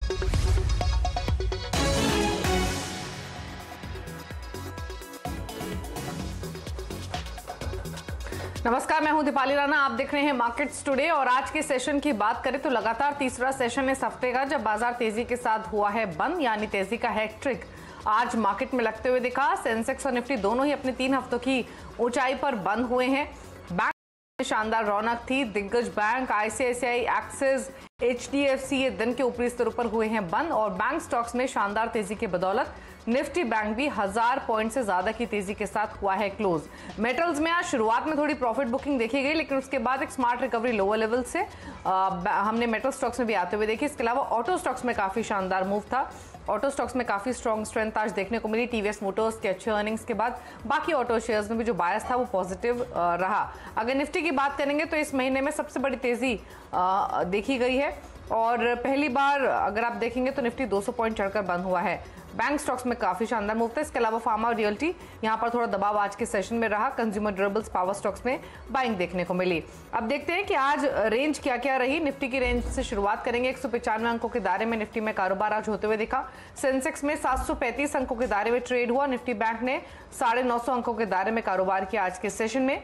नमस्कार, मैं हूं दीपाली राणा। आप देख रहे हैं मार्केट्स टुडे और आज के सेशन की बात करें तो लगातार तीसरा सेशन इस हफ्ते का जब बाजार तेजी के साथ हुआ है बंद, यानी तेजी का हैट्रिक आज मार्केट में लगते हुए दिखा। सेंसेक्स और निफ्टी दोनों ही अपने 3 हफ्तों की ऊंचाई पर बंद हुए हैं। बैंक में शानदार रौनक थी। दिग्गज बैंक, आईसीआईसीआई, एक्सिस, एचडीएफसी ये दिन के ऊपरी स्तरों पर हुए हैं बंद और बैंक स्टॉक्स में शानदार तेजी के बदौलत निफ्टी बैंक भी 1000 पॉइंट से ज्यादा की तेजी के साथ हुआ है क्लोज। मेटल्स में आज शुरुआत में थोड़ी प्रॉफिट बुकिंग देखी गई, लेकिन उसके बाद एक स्मार्ट रिकवरी लोअर लेवल से हमने मेटल स्टॉक्स में भी आते हुए देखी। इसके अलावा ऑटो स्टॉक्स में काफी शानदार मूव था। ऑटो स्टॉक्स में काफी स्ट्रॉन्ग स्ट्रेंथ आज देखने को मिली। टीवीएस मोटर्स के अच्छे अर्निंग्स के बाद बाकी ऑटो शेयर्स में भी जो बायस था वो पॉजिटिव रहा। अगर निफ्टी की बात करेंगे तो इस महीने में सबसे बड़ी तेजी देखी गई है और पहली बार अगर आप देखेंगे तो निफ्टी 200 पॉइंट चढ़कर बंद हुआ है। बैंक स्टॉक्स में काफी शानदार मूव था। इसके अलावा फार्मा और रियल्टी यहां पर थोड़ा दबाव आज के सेशन में रहा। कंज्यूमर ड्यूरेबल्स, पावर स्टॉक्स में बाइंग देखने को मिली। अब देखते हैं कि आज रेंज क्या क्या रही। निफ्टी की रेंज से शुरुआत करेंगे। 195 अंकों के दायरे में निफ्टी में कारोबार आज होते हुए दिखा। सेंसेक्स में 735 अंकों के दायरे में ट्रेड हुआ। निफ्टी बैंक ने 950 अंकों के दायरे में कारोबार किया आज के सेशन में।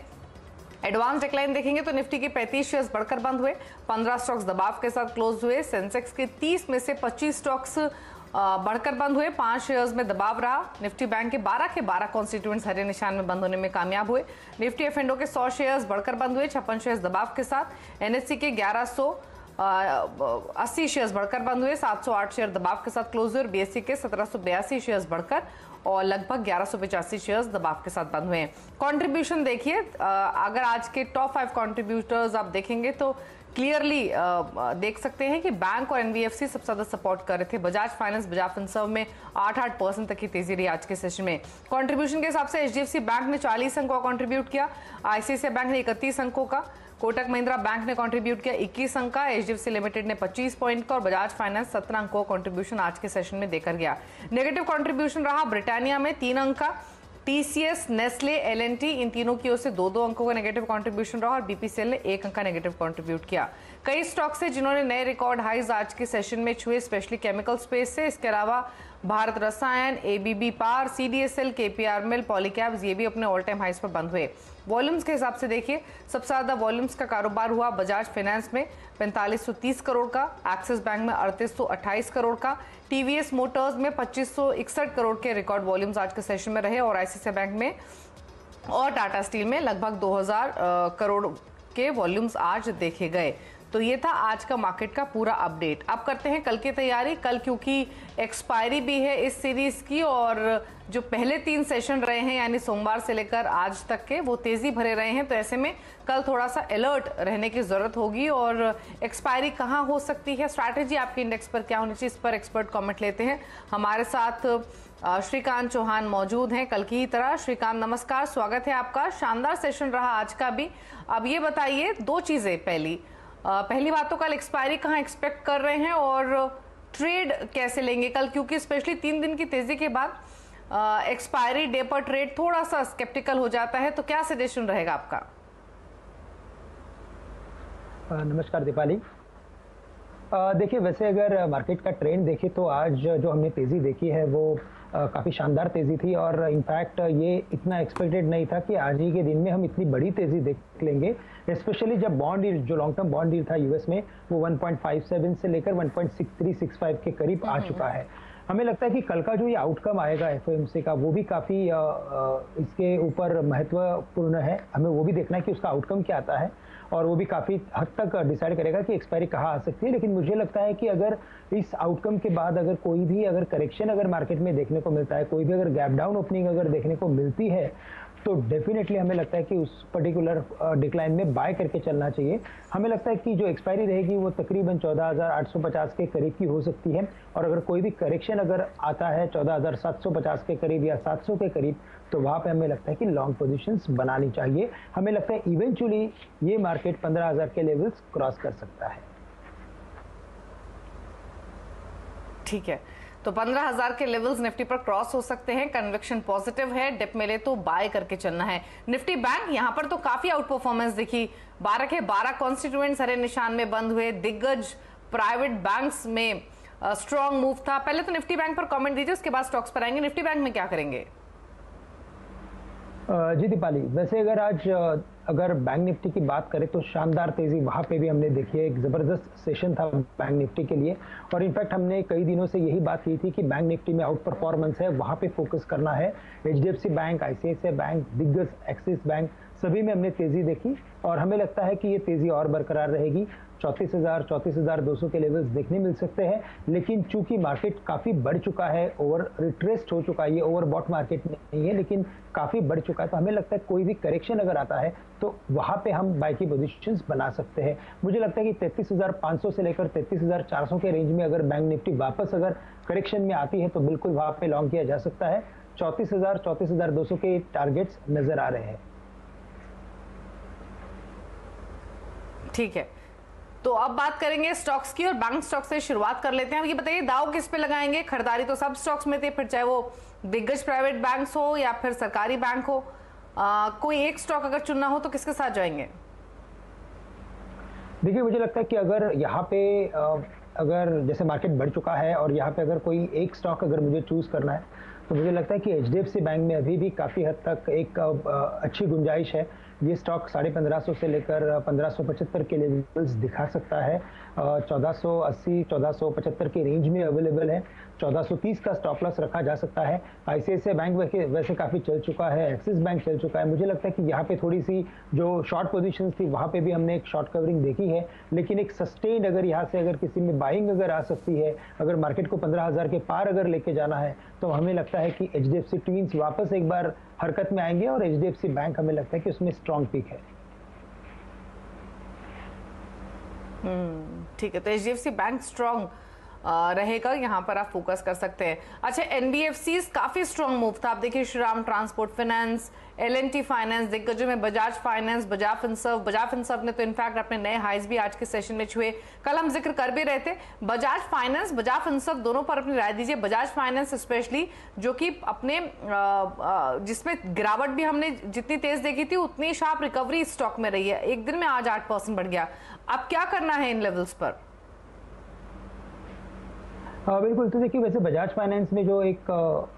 एडवांस डिक्लाइन देखेंगे तो निफ्टी के 35 शेयर्स बढ़कर बंद हुए। 15 स्टॉक्स दबाव के साथ क्लोज हुए। सेंसेक्स के 30 में से 25 स्टॉक्स बढ़कर बंद हुए। 5 शेयर्स में दबाव रहा। निफ्टी बैंक के 12 कॉन्स्टिट्यूएंट्स हरे निशान में बंद होने में कामयाब हुए। निफ्टी एफ&ओ के 100 शेयर्स बढ़कर बंद हुए। 56 शेयर्स दबाव के साथ। एनएससी के 1180 शेयर्स बढ़कर बंद हुए। 708 शेयर दबाव के साथ क्लोज हुए और बीएससी के 1782 शेयर्स बढ़कर और लगभग 1185 शेयर्स दबाव के साथ बंद हुए हैं। कंट्रीब्यूशन देखिए, अगर आज के टॉप 5 कंट्रीब्यूटर्स आप देखेंगे तो क्लियरली देख सकते हैं कि बैंक और एनबीएफसी सबसे ज्यादा सपोर्ट कर रहे थे। बजाज फाइनेंस, बजाज फिनसर्व में 8% तक की तेजी रही आज के सेशन में। कंट्रीब्यूशन के हिसाब से एचडीएफसी बैंक ने 40 अंकों का कंट्रीब्यूट किया। आईसीआईसीआई बैंक ने 31 अंकों का। कोटक महिंद्रा बैंक ने कंट्रीब्यूट किया 21 अंक का। एचडीएफसी लिमिटेड ने 25 पॉइंट का और बजाज फाइनेंस 17 अंकों का कंट्रीब्यूशन आज के सेशन में देकर गया। नेगेटिव कंट्रीब्यूशन रहा ब्रिटानिया में 3 अंक का। टीसीएस, नेस्ले, एलएनटी इन तीनों की ओर से 2-2 अंकों का नेगेटिव कंट्रीब्यूशन रहा और बीपीसीएल ने 1 अंक का नेगेटिव कंट्रीब्यूट किया। कई स्टॉक्स है जिन्होंने नए रिकॉर्ड हाईज आज के सेशन में छुए, स्पेशली केमिकल स्पेस से। इसके अलावा भारत रसायन, एबीबी पार, सीडीएसएल, केपीआर मिल, पॉलीकैब्स ये भी अपने ऑल टाइम हाईज पर बंद हुए। वॉल्यूम्स के हिसाब से देखिए, सबसे ज्यादा वॉल्यूम्स का कारोबार हुआ बजाज फाइनेंस में 4530 करोड़ का, एक्सिस बैंक में 3828 करोड़ का, टीवीएस मोटर्स में 2561 करोड़ के रिकॉर्ड वॉल्यूम्स आज के सेशन में रहे और आईसीआईसीआई बैंक में और टाटा स्टील में लगभग 2000 करोड़ के वॉल्यूम्स आज देखे गए। तो ये था आज का मार्केट का पूरा अपडेट। अब करते हैं कल की तैयारी। कल क्योंकि एक्सपायरी भी है इस सीरीज की और जो पहले 3 सेशन रहे हैं यानी सोमवार से लेकर आज तक के वो तेजी भरे रहे हैं, तो ऐसे में कल थोड़ा सा अलर्ट रहने की जरूरत होगी। और एक्सपायरी कहाँ हो सकती है, स्ट्रैटेजी आपके इंडेक्स पर क्या होनी चाहिए, इस पर एक्सपर्ट कमेंट लेते हैं। हमारे साथ श्रीकांत चौहान मौजूद हैं कल की तरह। श्रीकांत नमस्कार, स्वागत है आपका। शानदार सेशन रहा आज का भी। अब ये बताइए 2 चीजें। पहली बात तो कल एक्सपायरी कहाँ एक्सपेक्ट कर रहे हैं और ट्रेड कैसे लेंगे कल, क्योंकि स्पेशली 3 दिन की तेजी के बाद एक्सपायरी डे पर ट्रेड थोड़ा सा स्केप्टिकल हो जाता है, तो क्या सजेशन रहेगा आपका? नमस्कार दीपाली। देखिए, वैसे अगर मार्केट का ट्रेंड देखें तो आज जो हमने तेजी देखी है वो काफ़ी शानदार तेजी थी और इनफैक्ट ये इतना एक्सपेक्टेड नहीं था कि आज ही के दिन में हम इतनी बड़ी तेजी देख लेंगे, स्पेशली जब बॉन्ड यील्ड, जो लॉन्ग टर्म बॉन्ड यील्ड था यूएस में, वो 1.57 से लेकर 1.6365 के करीब आ चुका है। हमें लगता है कि कल का जो ये आउटकम आएगा एफओएमसी का वो भी काफ़ी इसके ऊपर महत्वपूर्ण है। हमें वो भी देखना है कि उसका आउटकम क्या आता है और वो भी काफ़ी हद तक डिसाइड करेगा कि एक्सपायरी कहाँ आ सकती है। लेकिन मुझे लगता है कि अगर इस आउटकम के बाद अगर कोई भी अगर करेक्शन अगर मार्केट में देखने को मिलता है, कोई भी अगर गैप डाउन ओपनिंग अगर देखने को मिलती है, तो डेफिनेटली हमें लगता है कि उस पर्टिकुलर डिक्लाइन में बाय करके चलना चाहिए। हमें लगता है कि जो एक्सपायरी रहेगी वो तकरीबन 14,850 के करीब की हो सकती है और अगर कोई भी करेक्शन अगर आता है 14,750 के करीब या 700 के करीब, तो वहाँ पे हमें लगता है कि लॉन्ग पोजीशंस बनानी चाहिए। हमें लगता है इवेंचुअली ये मार्केट 15,000 के लेवल्स क्रॉस कर सकता है। ठीक है, तो 15,000 के लेवल्स निफ्टी पर क्रॉस हो सकते हैं। कन्विक्शन पॉजिटिव है, डिप मिले तो बाय करके चलना है। निफ्टी बैंक यहां पर तो काफी आउट परफॉर्मेंस दिखी। 12 के 12 कॉन्स्टिट्यूएंट्स हरे निशान में बंद हुए। दिग्गज प्राइवेट बैंक्स में स्ट्रॉन्ग मूव था। पहले तो निफ्टी बैंक पर कमेंट दीजिए, उसके बाद स्टॉक्स पर आएंगे। निफ्टी बैंक में क्या करेंगे? जी दीपाली, वैसे अगर आज अगर बैंक निफ्टी की बात करें तो शानदार तेजी वहाँ पे भी हमने देखी है। एक ज़बरदस्त सेशन था बैंक निफ्टी के लिए, और इनफैक्ट हमने कई दिनों से यही बात की थी कि बैंक निफ्टी में आउट परफॉर्मेंस है, वहाँ पे फोकस करना है। एचडीएफसी बैंक, आईसीआईसीआई बैंक, दिग्गज, एक्सिस बैंक, सभी में हमने तेजी देखी और हमें लगता है कि ये तेजी और बरकरार रहेगी। 34,200 के लेवल्स देखने मिल सकते हैं, लेकिन चूंकि मार्केट काफ़ी बढ़ चुका है, ओवर रिट्रेस्ट हो चुका है, ये ओवरबॉट मार्केट नहीं है लेकिन काफ़ी बढ़ चुका है, तो हमें लगता है कोई भी करेक्शन अगर आता है तो वहाँ पे हम बाय की पोजीशंस बना सकते हैं। मुझे लगता है कि 33,500 से लेकर 33,400 के रेंज में अगर बैंक निफ्टी वापस अगर करेक्शन में आती है तो बिल्कुल वहाँ पे लॉन्ग किया जा सकता है। 34,200 के टारगेट्स नजर आ रहे हैं। ठीक है, तो अब बात करेंगे स्टॉक्स की और बैंक स्टॉक से शुरुआत कर लेते हैं। अब ये बताइए, दाव किस पे लगाएंगे? खरीदारी तो सब स्टॉक्स में थे, फिर चाहे वो दिग्गज प्राइवेट बैंक्स हो या फिर सरकारी बैंक हो, कोई एक स्टॉक अगर चुनना हो तो किसके साथ जाएंगे? देखिए, मुझे लगता है कि अगर यहाँ पे अगर जैसे मार्केट बढ़ चुका है और यहाँ पे अगर कोई एक स्टॉक अगर मुझे चूज करना है तो मुझे लगता है कि एचडीएफसी बैंक में अभी भी काफ़ी हद तक एक अच्छी गुंजाइश है। ये स्टॉक 1550 से लेकर 1575 के लेवल्स दिखा सकता है। 1480 1475 के रेंज में अवेलेबल है। 1430 का स्टॉप लॉस रखा जा सकता है। आईसीआईसीआई बैंक वैसे काफ़ी चल चुका है, एक्सिस बैंक चल चुका है। मुझे लगता है कि यहाँ पे थोड़ी सी जो शॉर्ट पोजीशंस थी वहाँ पे भी हमने एक शॉर्ट कवरिंग देखी है, लेकिन एक सस्टेन्ड अगर यहाँ से अगर किसी में बाइंग अगर आ सकती है, अगर मार्केट को 15,000 के पार अगर लेके जाना है तो हमें लगता है कि एचडीएफसी ट्विंस वापस एक बार हरकत में आएंगे और एचडीएफसी बैंक हमें लगता है कि उसमें स्ट्रॉन्ग पिक है। ठीक है, तो एचडीएफसी बैंक स्ट्रॉन्ग रहेगा, यहाँ पर आप फोकस कर सकते हैं। अच्छा, एनबीएफसी काफी स्ट्रॉन्ग मूव था। आप देखिए, Shriram transport finance, L&T finance, दिग्गजों में बजाज फाइनेंस, बजाज फिनसर्व ने तो इनफैक्ट अपने नए हाइज भी आज के सेशन में छुए। कल हम जिक्र कर भी रहे थे बजाज फाइनेंस, बजाज फिनसर्व, दोनों पर अपनी राय दीजिए। बजाज फाइनेंस स्पेशली, जो कि अपने जिसमें गिरावट भी हमने जितनी तेज देखी थी उतनी शार्प रिकवरी स्टॉक में रही है। एक दिन में आज 8% बढ़ गया। अब क्या करना है इन लेवल्स पर? बिल्कुल, तो देखिए, वैसे बजाज फाइनेंस में जो एक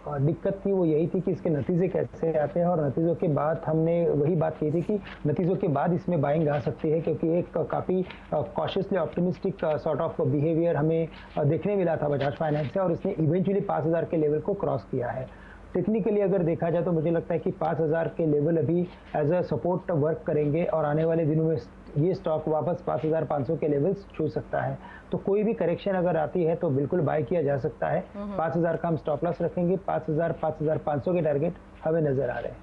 दिक्कत थी वो यही थी कि इसके नतीजे कैसे आते हैं, और नतीजों के बाद हमने वही बात की थी कि नतीजों के बाद इसमें बाइंग आ सकती है, क्योंकि एक काफ़ी cautiously optimistic sort of behaviour हमें देखने मिला था बजाज फाइनेंस से, और इसने इवेंचुअली 5,000 के लेवल को क्रॉस किया है। टेक्निकली अगर देखा जाए तो मुझे लगता है कि 5,000 के लेवल अभी एज अ सपोर्ट वर्क करेंगे और आने वाले दिनों में ये स्टॉक वापस 5,500 के लेवल्स छू सकता है। तो कोई भी करेक्शन अगर आती है तो बिल्कुल बाय किया जा सकता है। 5,000 का हम स्टॉप लॉस रखेंगे। 5,000 5,500 के टारगेट हमें नजर आ रहे हैं।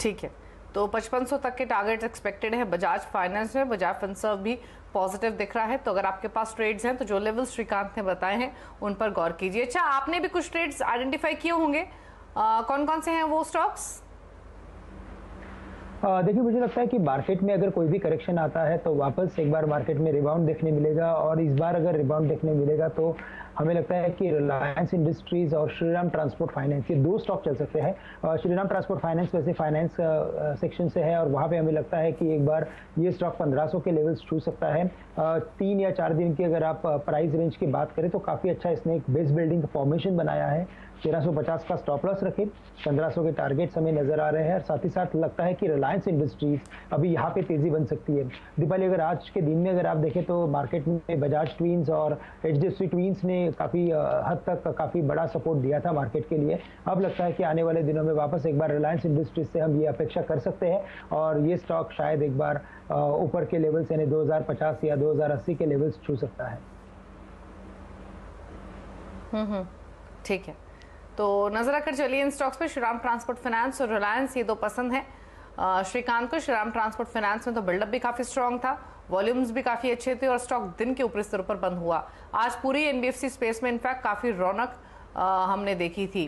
ठीक है, तो 5500 तक के टारगेट एक्सपेक्टेड है बजाज फाइनेंस में। बजाज फिनसर्व भी पॉजिटिव दिख रहा है, तो अगर आपके पास ट्रेड्स हैं तो जो लेवल्स श्रीकांत ने बताए हैं उन पर गौर कीजिए। अच्छा, आपने भी कुछ ट्रेड्स आइडेंटिफाई किए होंगे, कौन कौन से हैं वो स्टॉक्स? देखिए, मुझे लगता है कि मार्केट में अगर कोई भी करेक्शन आता है तो वापस एक बार मार्केट में रिबाउंड देखने मिलेगा, और इस बार अगर रिबाउंड देखने मिलेगा तो हमें लगता है कि रिलायंस इंडस्ट्रीज और श्रीराम ट्रांसपोर्ट फाइनेंस, ये दो स्टॉक चल सकते हैं। श्रीराम ट्रांसपोर्ट फाइनेंस वैसे फाइनेंस सेक्शन से है और वहाँ पे हमें लगता है कि एक बार ये स्टॉक 1500 के लेवल्स छू सकता है। 3 या 4 दिन की अगर आप प्राइस रेंज की बात करें तो काफ़ी अच्छा इसने एक बेस बिल्डिंग फॉर्मेशन बनाया है। 1350 का स्टॉप लॉस रखे, 1500 के टारगेट्स हमें नजर आ रहे हैं, और साथ ही साथ लगता है कि रिलायंस इंडस्ट्रीज अभी यहाँ पे तेजी बन सकती है। दीपाली, अगर आज के दिन में अगर आप देखें तो मार्केट में बजाज ट्विंस और एचडीएफसी ट्विंस ने काफ़ी हद तक काफ़ी बड़ा सपोर्ट दिया था मार्केट के लिए। अब लगता है कि आने वाले दिनों में वापस एक बार रिलायंस इंडस्ट्रीज से हम ये अपेक्षा कर सकते हैं, और ये स्टॉक शायद एक बार ऊपर के लेवल्स यानी 2050 या 2080 के लेवल्स छू सकता है। ठीक है, तो नजर रखकर चलिए इन स्टॉक्स पे। श्रीराम ट्रांसपोर्ट फाइनेंस और रिलायंस, ये दो पसंद है श्रीकांत को। श्रीराम ट्रांसपोर्ट फाइनेंस में तो बिल्डअप भी काफी स्ट्रांग था, वॉल्यूम्स भी काफी अच्छे थे और स्टॉक दिन के ऊपरी स्तर पर बंद हुआ। आज पूरी एनबीएफसी स्पेस में इनफैक्ट काफी रौनक हमने देखी थी।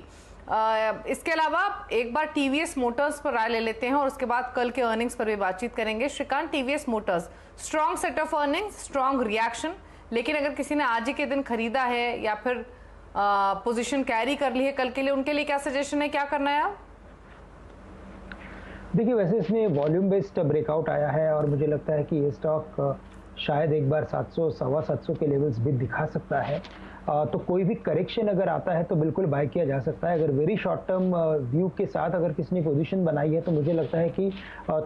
इसके अलावा एक बार टीवीएस मोटर्स पर राय ले लेते हैं और उसके बाद कल के अर्निंग्स पर भी बातचीत करेंगे। Srikanth, TVS Motors strong set of earnings, strong reaction, लेकिन अगर किसी ने आज ही के दिन खरीदा है या फिर पोजीशन कैरी कर ली है कल के लिए, उनके लिए क्या सजेशन है, क्या करना है? आप देखिए, वैसे इसमें वॉल्यूम बेस्ड ब्रेकआउट आया है और मुझे लगता है कि ये स्टॉक शायद एक बार 700 सवा 700 के लेवल्स भी दिखा सकता है। तो कोई भी करेक्शन अगर आता है तो बिल्कुल बाय किया जा सकता है। अगर वेरी शॉर्ट टर्म व्यू के साथ अगर किसी ने पोजीशन बनाई है तो मुझे लगता है कि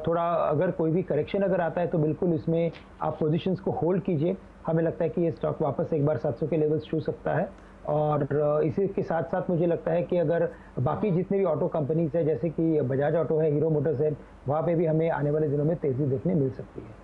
थोड़ा अगर कोई भी करेक्शन अगर आता है तो बिल्कुल इसमें आप पोजीशंस को होल्ड कीजिए। हमें लगता है कि ये स्टॉक वापस एक बार 700 के लेवल्स छू सकता है। और इसी के साथ साथ मुझे लगता है कि अगर बाकी जितने भी ऑटो कंपनीज है, जैसे कि बजाज ऑटो है, हीरो मोटर्स है, वहाँ पे भी हमें आने वाले दिनों में तेजी देखने मिल सकती है।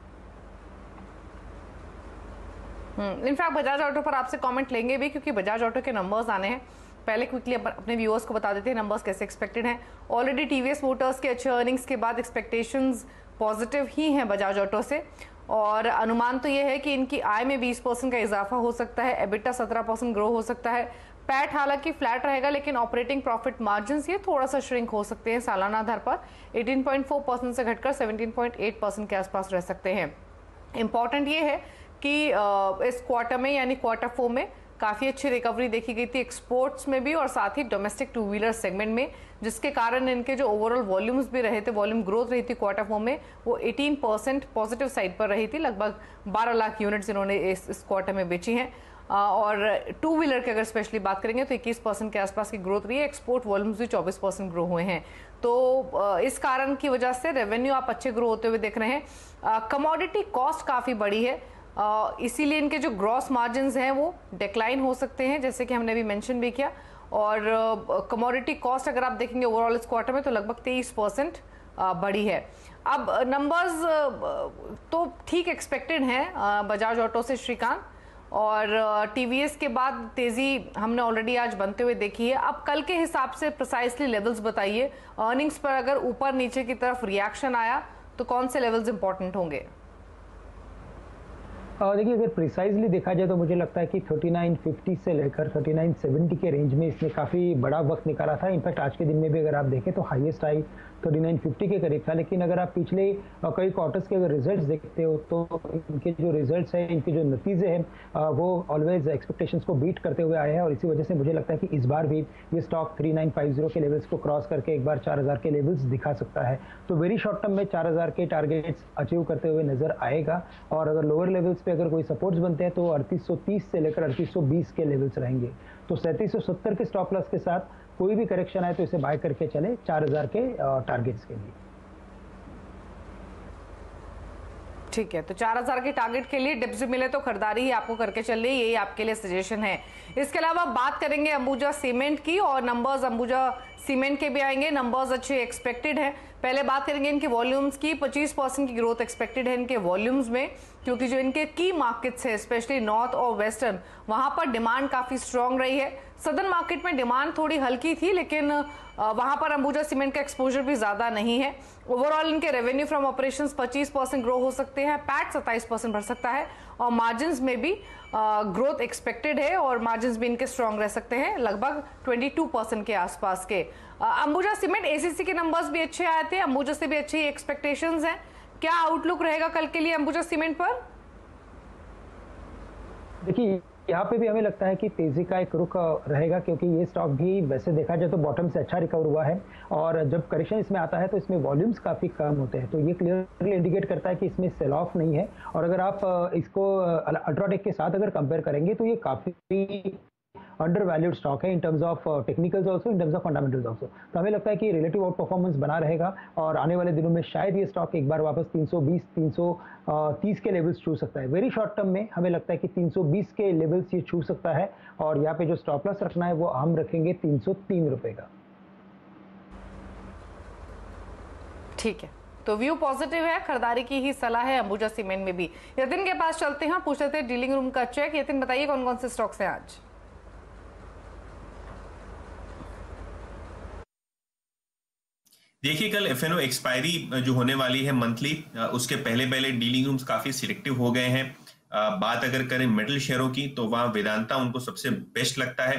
इनफैक्ट बजाज ऑटो पर आपसे कमेंट लेंगे भी, क्योंकि बजाज ऑटो के नंबर्स आने हैं। पहले क्विकली अपने व्यूअर्स को बता देते हैं नंबर्स कैसे एक्सपेक्टेड हैं। ऑलरेडी टीवीएस मोटर्स के अच्छे अर्निंग्स के बाद एक्सपेक्टेशंस पॉजिटिव ही हैं बजाज ऑटो से, और अनुमान तो ये है कि इनकी आय में 20% का इजाफा हो सकता है, एबिटा 17% ग्रो हो सकता है, पैट हालांकि फ्लैट रहेगा, लेकिन ऑपरेटिंग प्रॉफिट मार्जिन ये थोड़ा सा श्रिंक हो सकते हैं सालाना आधार पर, 18.4% से घटकर 17.8% के आसपास रह सकते हैं। इंपॉर्टेंट ये है कि इस क्वार्टर में यानी क्वार्टर 4 में काफ़ी अच्छी रिकवरी देखी गई थी एक्सपोर्ट्स में भी और साथ ही डोमेस्टिक टू व्हीलर सेगमेंट में, जिसके कारण इनके जो ओवरऑल वॉल्यूम्स भी रहे थे, वॉल्यूम ग्रोथ रही थी क्वार्टर 4 में, वो 18% पॉजिटिव साइड पर रही थी। लगभग 12 लाख यूनिट्स इन्होंने इस क्वार्टर में बेची हैं। और टू व्हीलर की अगर स्पेशली बात करेंगे तो 21% के आसपास की ग्रोथ रही है। एक्सपोर्ट वॉल्यूम्स भी 24% ग्रो हुए हैं। तो इस कारण की वजह से रेवेन्यू आप अच्छे ग्रो होते हुए देख रहे हैं। कमोडिटी कॉस्ट काफ़ी बड़ी है, इसीलिए इनके जो ग्रॉस मार्जिन्स हैं वो डिक्लाइन हो सकते हैं, जैसे कि हमने अभी मेंशन भी किया। और कमोडिटी कॉस्ट अगर आप देखेंगे ओवरऑल इस क्वार्टर में तो लगभग 23% बढ़ी है। अब नंबर्स तो ठीक एक्सपेक्टेड हैं बजाज ऑटो से श्रीकांत, और टीवीएस के बाद तेजी हमने ऑलरेडी आज बनते हुए देखी है। अब कल के हिसाब से प्रिसाइसली लेवल्स बताइए, अर्निंग्स पर अगर ऊपर नीचे की तरफ रिएक्शन आया तो कौन से लेवल्स इंपॉर्टेंट होंगे? देखिए, अगर प्रिसाइजली देखा जाए तो मुझे लगता है कि 3950 से लेकर 3970 के रेंज में इसने काफ़ी बड़ा वक्त निकाला था। इनफैक्ट आज के दिन में भी अगर आप देखें तो हाईएस्ट हाई 3950 के करीब था। लेकिन अगर आप पिछले कई क्वार्टर्स के अगर रिजल्ट्स देखते हो तो इनके जो रिजल्ट्स हैं, इनके जो नतीजे हैं वो ऑलवेज एक्सपेक्टेशंस को बीट करते हुए आए हैं। और इसी वजह से मुझे लगता है कि इस बार भी ये स्टॉक 3950 के लेवल्स को क्रॉस करके एक बार 4000 के लेवल्स दिखा सकता है। तो वेरी शॉर्ट टर्म में 4000 के टारगेट्स अचीव करते हुए नजर आएगा। और अगर लोअर लेवल्स पे अगर कोई सपोर्ट्स बनते हैं तो 3830 से लेकर 3820 के लेवल्स रहेंगे। तो 3770 के स्टॉप लॉस के साथ कोई भी करेक्शन आए तो इसे बाय करके चले 4000 के टारगेट्स के लिए। ठीक है, तो 4000 के टारगेट के लिए डिप्स मिले तो खरीदारी ही आपको करके चल रही है, यही आपके लिए सजेशन है। इसके अलावा बात करेंगे अंबुजा सीमेंट की, और नंबर्स अंबुजा सीमेंट के भी आएंगे, नंबर्स अच्छे एक्सपेक्टेड हैं। पहले बात करेंगे इनके वॉल्यूम्स की। 25% की ग्रोथ एक्सपेक्टेड है इनके वॉल्यूम्स में, क्योंकि जो इनके की मार्केट्स है स्पेशली नॉर्थ और वेस्टर्न, वहां पर डिमांड काफी स्ट्रांग रही है। सदर्न मार्केट में डिमांड थोड़ी हल्की थी, लेकिन वहां पर अंबुजा सीमेंट का एक्सपोजर भी ज्यादा नहीं है। ओवरऑल इनके रेवेन्यू फ्रॉम ऑपरेशंस 25% ग्रो हो सकते हैं, पैट 27% बढ़ सकता है, और मार्जिन्स में भी ग्रोथ एक्सपेक्टेड है, और मार्जिन्स भी इनके स्ट्रांग रह सकते हैं लगभग 22% के आसपास के। अंबुजा सीमेंट एसीसी के नंबर्स भी अच्छे आए थे, अंबुजा से भी अच्छी एक्सपेक्टेशंस हैं। क्या आउटलुक रहेगा कल के लिए अंबुजा सीमेंट पर? देखिए, यहाँ पे भी हमें लगता है कि तेजी का एक रुख रहेगा, क्योंकि ये स्टॉक भी वैसे देखा जाए तो बॉटम से अच्छा रिकवर हुआ है। और जब करेक्शन इसमें आता है तो इसमें वॉल्यूम्स काफ़ी कम होते हैं, तो ये क्लियरली इंडिकेट करता है कि इसमें सेल ऑफ नहीं है। और अगर आप इसको अल्ट्राटेक के साथ अगर कंपेयर करेंगे तो ये काफ़ी अंडर वैल्यूड स्टॉक है in terms of technicals also, in terms of fundamentals also. तो हमें लगता है कि रिलेटिव आउट परफॉर्मेंस बना रहेगा, और आने वाले दिनों में शायद ये स्टॉक एक बार वापस 320-330 के लेवल्स छू सकता है। वेरी शॉर्ट टर्म में हमें लगता है कि 320 के लेवल्स ये छू सकता है, और यहाँ पे जो स्टॉप लॉस रखना है वो हम रखेंगे 303 रुपए का। ठीक है, तो व्यू पॉजिटिव है, खरीदारी की ही सलाह है अंबुजा सीमेंट में भी। यतिन के पास चलते हैं, पूछ लेते हैं डीलिंग रूम का चेक। यतिन बताइए कौन कौन से स्टॉक्स हैं आज? देखिए, कल एफएनओ एक्सपायरी जो होने वाली है मंथली, उसके पहले पहले डीलिंग रूम्स काफी सिलेक्टिव हो गए हैं। बात अगर करें मिडिल शेयरों की तो वहां वेदांता उनको सबसे बेस्ट लगता है।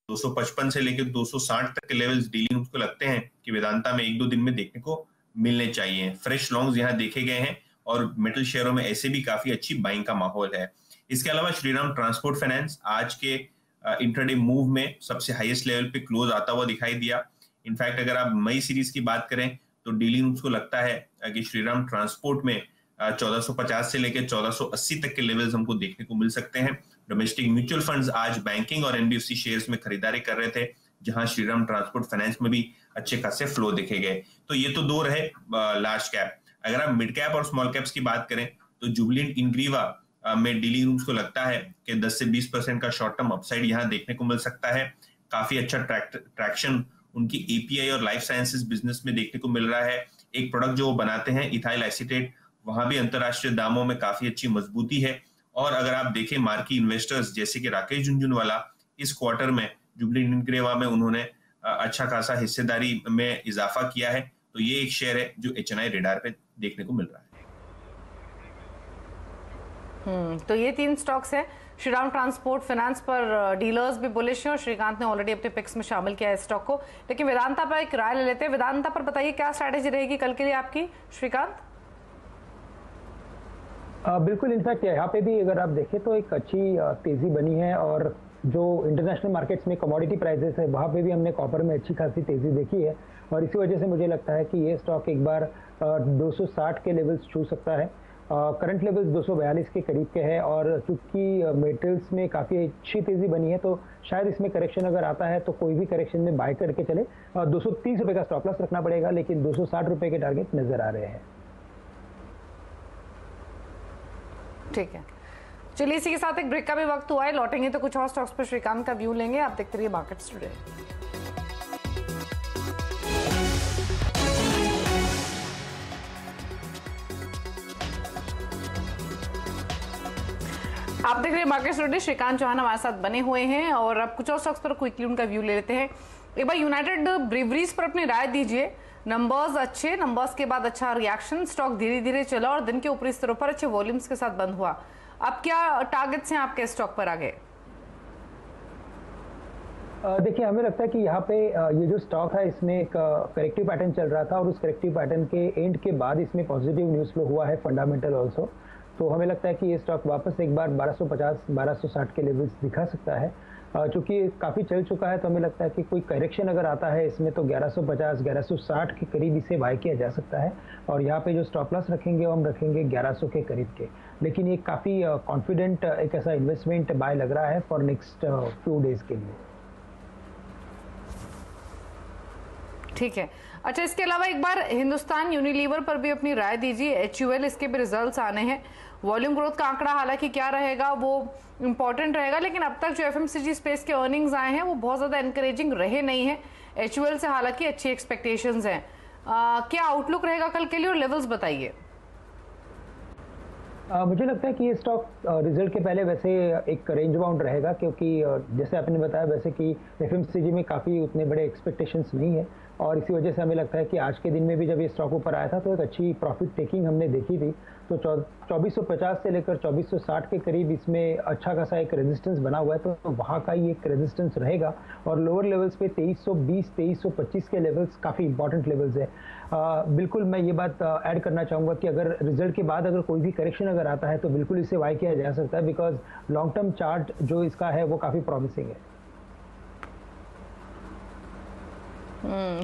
255 से लेकर 260 तक के लेवल्स डीलिंग रूम्स को लगते हैं कि वेदांता में 1-2 दिन में देखने को मिलने चाहिए। फ्रेश लॉन्ग्स यहाँ देखे गए हैं, और मिडिल शेयरों में ऐसे भी काफी अच्छी बाइंग का माहौल है। इसके अलावा श्रीराम ट्रांसपोर्ट फाइनेंस आज के इंट्राडे मूव में सबसे हाईएस्ट लेवल पे क्लोज आता हुआ दिखाई दिया। इनफैक्ट अगर आप मई सीरीज की बात करें तो डीलिंग को लगता है कि श्रीराम ट्रांसपोर्ट में 1450 से लेकर 1480 तक के लेवल्स हमको देखने को मिल सकते हैं। डोमेस्टिक म्यूचुअल फंड्स आज बैंकिंग और एनबीएफसी शेयर्स में खरीदारी कर रहे थे, जहां श्रीराम ट्रांसपोर्ट फाइनेंस में भी अच्छे खासे फ्लो देखे गए। तो ये तो दो रहे लार्ज कैप। अगर आप मिड कैप और स्मॉल कैप्स की बात करें तो जुबिलेंट इंग्रीवा में डीलिंग रूम्स को लगता है कि 10 से 20% का शॉर्ट टर्म अपसाइड यहां देखने को मिल सकता है। काफी अच्छा ट्रैक्शन उनकी एपीआई और लाइफ साइंसेस बिजनेस में देखने को मिल रहा है। एक प्रोडक्ट जो वो बनाते हैं इथाइल एसीटेट, वहां भी अंतरराष्ट्रीय दामों में काफी अच्छी मजबूती है। और अगर आप देखें मार्की इन्वेस्टर्स जैसे कि राकेश झुनझुनवाला, इस क्वार्टर में जुबिलेंट इंग्रीवा में उन्होंने अच्छा खासा हिस्सेदारी में इजाफा किया है। तो ये एक शेयर है जो एचएनआई रेडार पे देखने को मिल रहा है। तो ये 3 स्टॉक्स हैं। श्रीराम ट्रांसपोर्ट फाइनेंस पर डीलर्स भी बुलिश हैं और श्रीकांत ने ऑलरेडी अपने पिक्स में शामिल किया है स्टॉक को। लेकिन वेदांता पर एक राय ले लेते हैं। वेदांता पर बताइए क्या स्ट्रैटेजी रहेगी कल के लिए आपकी, श्रीकांत? बिल्कुल, इनफैक्ट यहाँ पे भी अगर आप देखें तो एक अच्छी तेजी बनी है और जो इंटरनेशनल मार्केट्स में कमोडिटी प्राइसेस है वहाँ पे भी हमने कॉपर में अच्छी खासी तेजी देखी है और इसी वजह से मुझे लगता है कि ये स्टॉक एक बार 260 के लेवल्स छू सकता है। करंट लेवल्स 242 के करीब के है और चूंकि मेटल्स में काफ़ी अच्छी तेजी बनी है तो शायद इसमें करेक्शन अगर आता है तो कोई भी करेक्शन में बाय करके चले। 230 रुपये का स्टॉप लॉस रखना पड़ेगा, लेकिन 260 रुपये के टारगेट नजर आ रहे हैं। ठीक है, चलिए इसी के साथ एक ब्रेक का भी वक्त हुआ है। लौटेंगे तो कुछ और स्टॉक्स पर श्रीकांत का व्यू लेंगे। आप देखते रहिए मार्केट्स टुडे। आप देख रहे हैं मार्केट्स टुडे। श्रीकांत चौहान हमारे साथ बने हुए हैं और अब कुछ और स्टॉक्स पर क्विकली उनका व्यू ले लेते हैं। एक बार यूनाइटेड ब्रीवरीज पर अपनी राय दीजिए। नंबर्स अच्छे, नंबर्स के बाद अच्छा रिएक्शन, स्टॉक धीरे धीरे चला और दिन के ऊपरी स्तरों पर अच्छे वॉल्यूम्स के साथ बंद हुआ। अब क्या टारगेट्स हैं आपके स्टॉक पर आगे? देखिए, हमें लगता है कि यहाँ पे ये जो स्टॉक है इसमें एक करेक्टिव पैटर्न चल रहा था और उस करेक्टिव पैटर्न के एंड के बाद इसमें पॉजिटिव न्यूज़ फ्लो हुआ है, फंडामेंटल ऑल्सो। तो हमें लगता है कि ये स्टॉक वापस एक बार 1250-1260 के लेवल्स दिखा सकता है। चूँकि काफ़ी चल चुका है तो हमें लगता है कि कोई करेक्शन अगर आता है इसमें तो 1150-1160 के करीब इसे बाय किया जा सकता है और यहाँ पे जो स्टॉप लॉस रखेंगे वो हम रखेंगे 1100 के करीब के। लेकिन ये काफ़ी कॉन्फिडेंट एक ऐसा इन्वेस्टमेंट बाय लग रहा है फॉर नेक्स्ट फ्यू डेज के लिए। ठीक है, अच्छा इसके अलावा एक बार हिंदुस्तान यूनिलीवर पर भी अपनी राय दीजिए। HUL, इसके भी रिजल्ट्स आने हैं। वॉल्यूम ग्रोथ का आंकड़ा हालांकि क्या रहेगा वो इंपॉर्टेंट रहेगा, लेकिन अब तक जो FMCG स्पेस के अर्निंग्स आए हैं वो बहुत ज़्यादा एनकरेजिंग रहे नहीं है। HUL से हालांकि अच्छी एक्सपेक्टेशंस हैं। क्या आउटलुक रहेगा कल के लिए और लेवल्स बताइए? मुझे लगता है कि ये स्टॉक रिजल्ट के पहले वैसे एक रेंज बाउंड रहेगा, क्योंकि जैसे आपने बताया वैसे कि FMCG में काफ़ी उतने बड़े एक्सपेक्टेशंस नहीं है और इसी वजह से हमें लगता है कि आज के दिन में भी जब ये स्टॉक ऊपर आया था तो एक अच्छी प्रॉफिट टेकिंग हमने देखी थी। तो 2450 से लेकर 2460 के करीब इसमें अच्छा खासा एक रेजिस्टेंस बना हुआ है, तो वहाँ का ही एक रेजिस्टेंस रहेगा और लोअर लेवल्स पे 2320-2325 के लेवल्स काफ़ी इंपॉर्टेंट लेवल्स है। बिल्कुल मैं ये बात ऐड करना चाहूँगा कि अगर रिजल्ट के बाद अगर कोई भी करेक्शन अगर आता है तो बिल्कुल इसे बाय किया जा सकता है, बिकॉज लॉन्ग टर्म चार्ट जो इसका है वो काफ़ी प्रॉमिसिंग है।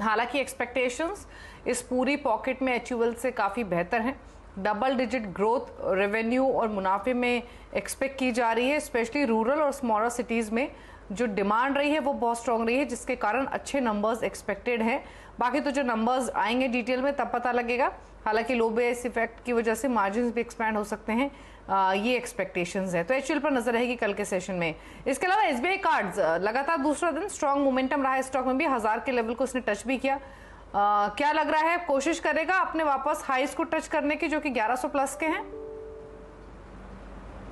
हालांकि एक्सपेक्टेशंस इस पूरी पॉकेट में HUL से काफ़ी बेहतर हैं। डबल डिजिट ग्रोथ रेवेन्यू और मुनाफे में एक्सपेक्ट की जा रही है, स्पेशली रूरल और स्मॉलर सिटीज़ में जो डिमांड रही है वो बहुत स्ट्रॉन्ग रही है, जिसके कारण अच्छे नंबर्स एक्सपेक्टेड हैं। बाकी तो जो नंबर्स आएंगे डिटेल में तब पता लगेगा। हालांकि लो बेस इफेक्ट की वजह से मार्जिन भी एक्सपैंड हो सकते हैं, ये एक्सपेक्टेशंस है। तो HUL पर नजर रहेगी कल के सेशन में। इसके अलावा SBI कार्ड्स लगातार दूसरा दिन स्ट्रॉन्ग मोमेंटम रहा है स्टॉक में भी, 1000 के लेवल को इसने टच भी किया। क्या लग रहा है, कोशिश करेगा अपने वापस हाईस को टच करने की जो कि 1100 प्लस के हैं?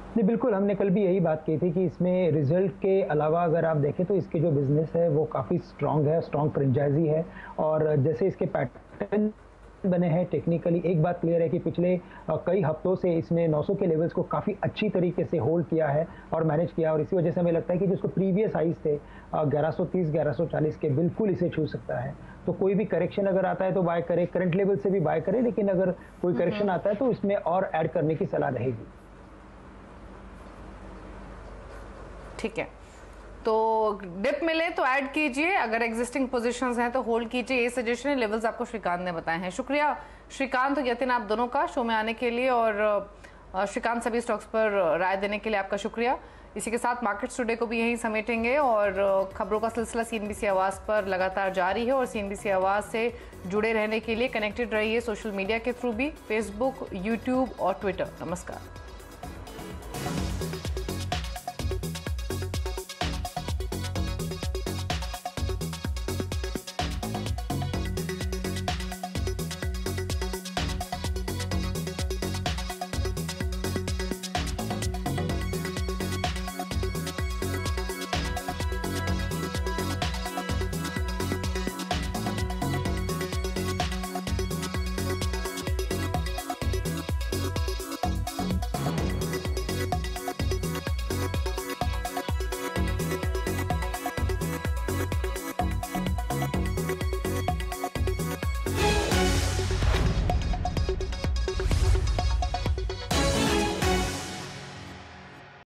नहीं, बिल्कुल, हमने कल भी यही बात की थी कि इसमें रिजल्ट के अलावा अगर आप देखें तो इसके जो बिजनेस है वो काफ़ी स्ट्रांग है, स्ट्रांग फ्रेंचाइजी है और जैसे इसके पैटर्न बने हैं टेक्निकली, एक बात क्लियर है कि पिछले कई हफ्तों से इसने 900 के लेवल्स को काफ़ी अच्छी तरीके से होल्ड किया है और मैनेज किया और इसी वजह से हमें लगता है कि जिसको प्रीवियस हाइज थे 1130-1140 के, बिल्कुल इसे छू सकता है। तो कोई भी करेक्शन अगर आता है तो बाय करे, करंट लेवल से भी बाय करे, लेकिन अगर कोई करेक्शन आता है तो इसमें और ऐड करने की सलाह रहेगी। ठीक है, तो डिप मिले तो ऐड कीजिए, अगर एग्जिस्टिंग पोजीशंस हैं तो होल्ड कीजिए, ये सजेशन है। लेवल्स आपको श्रीकांत ने बताए हैं। शुक्रिया श्रीकांत और यतिन, आप दोनों का शो में आने के लिए और श्रीकांत सभी स्टॉक्स पर राय देने के लिए आपका शुक्रिया। इसी के साथ मार्केट्स टुडे को भी यहीं समेटेंगे और खबरों का सिलसिला CNBC आवाज़ पर लगातार जारी है और CNBC आवाज़ से जुड़े रहने के लिए कनेक्टेड रहिए सोशल मीडिया के थ्रू भी, फेसबुक, यूट्यूब और ट्विटर। नमस्कार।